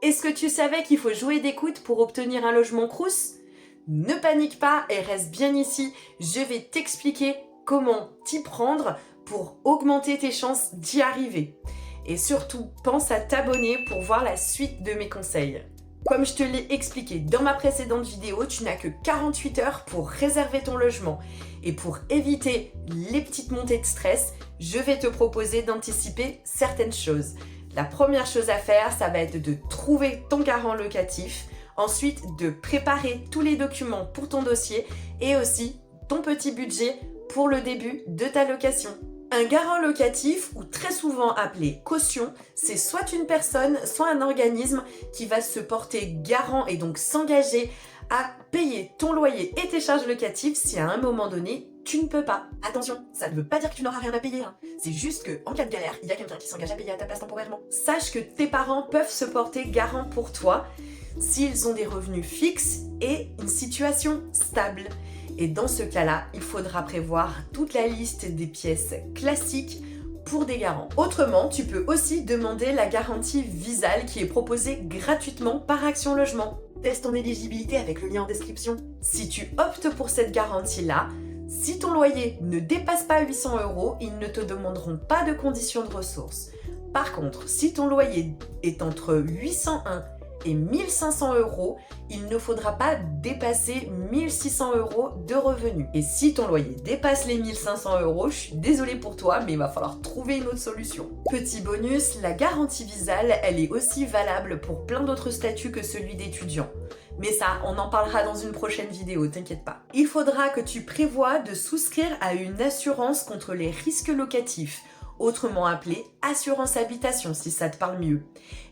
Est-ce que tu savais qu'il faut jouer d'écoute pour obtenir un logement Crous? Ne panique pas et reste bien ici, je vais t'expliquer comment t'y prendre pour augmenter tes chances d'y arriver. Et surtout, pense à t'abonner pour voir la suite de mes conseils. Comme je te l'ai expliqué dans ma précédente vidéo, tu n'as que 48 heures pour réserver ton logement. Et pour éviter les petites montées de stress, je vais te proposer d'anticiper certaines choses. La première chose à faire, ça va être de trouver ton garant locatif, ensuite de préparer tous les documents pour ton dossier et aussi ton petit budget pour le début de ta location. Un garant locatif, ou très souvent appelé caution, c'est soit une personne, soit un organisme qui va se porter garant et donc s'engager à payer ton loyer et tes charges locatives si à un moment donné, tu ne peux pas. Attention, ça ne veut pas dire que tu n'auras rien à payer. C'est juste qu'en cas de galère, il y a quelqu'un qui s'engage à payer à ta place temporairement. Sache que tes parents peuvent se porter garant pour toi s'ils ont des revenus fixes et une situation stable. Et dans ce cas-là, il faudra prévoir toute la liste des pièces classiques pour des garants. Autrement, tu peux aussi demander la garantie Visal qui est proposée gratuitement par Action Logement. Teste ton éligibilité avec le lien en description. Si tu optes pour cette garantie-là, si ton loyer ne dépasse pas 800 €, ils ne te demanderont pas de conditions de ressources. Par contre, si ton loyer est entre 801 et 1500 €, il ne faudra pas dépasser 1600 € de revenus. Et si ton loyer dépasse les 1500 €, je suis désolée pour toi, mais il va falloir trouver une autre solution. Petit bonus, la garantie Visal, elle est aussi valable pour plein d'autres statuts que celui d'étudiant. Mais ça, on en parlera dans une prochaine vidéo, t'inquiète pas. Il faudra que tu prévois de souscrire à une assurance contre les risques locatifs, autrement appelée assurance habitation si ça te parle mieux.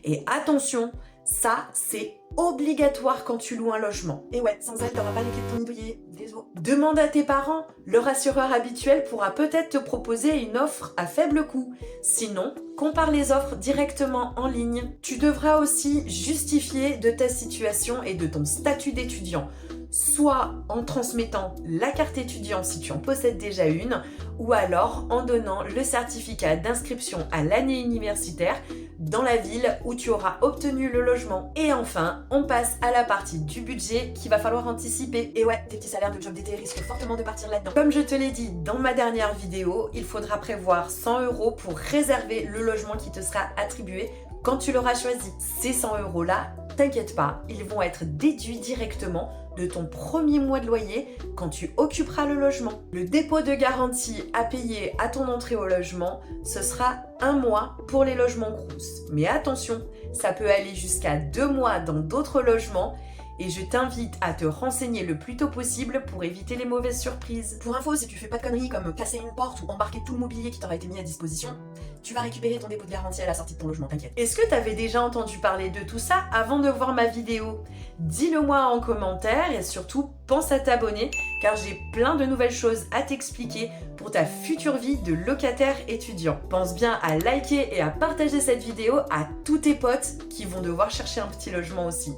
Et attention, ça, c'est obligatoire quand tu loues un logement. Et ouais, sans elle, t'auras pas les clés de ton loyer. Désolé. Demande à tes parents. Leur assureur habituel pourra peut-être te proposer une offre à faible coût. Sinon, compare les offres directement en ligne. Tu devras aussi justifier de ta situation et de ton statut d'étudiant, soit en transmettant la carte étudiant si tu en possèdes déjà une, ou alors en donnant le certificat d'inscription à l'année universitaire dans la ville où tu auras obtenu le logement. Et enfin, on passe à la partie du budget qu'il va falloir anticiper. Et ouais, tes petits salaires de job d'été risquent fortement de partir là-dedans. Comme je te l'ai dit dans ma dernière vidéo, il faudra prévoir 100 € pour réserver le logement qui te sera attribué quand tu l'auras choisi. Ces 100 € là, t'inquiète pas, ils vont être déduits directement de ton premier mois de loyer quand tu occuperas le logement. Le dépôt de garantie à payer à ton entrée au logement, ce sera 1 mois pour les logements Crous. Mais attention, ça peut aller jusqu'à 2 mois dans d'autres logements et je t'invite à te renseigner le plus tôt possible pour éviter les mauvaises surprises. Pour info, si tu fais pas de conneries comme casser une porte ou embarquer tout le mobilier qui t'aura été mis à disposition, tu vas récupérer ton dépôt de garantie à la sortie de ton logement, t'inquiète. Est-ce que tu avais déjà entendu parler de tout ça avant de voir ma vidéo? Dis-le moi en commentaire et surtout pense à t'abonner car j'ai plein de nouvelles choses à t'expliquer pour ta future vie de locataire étudiant. Pense bien à liker et à partager cette vidéo à tous tes potes qui vont devoir chercher un petit logement aussi.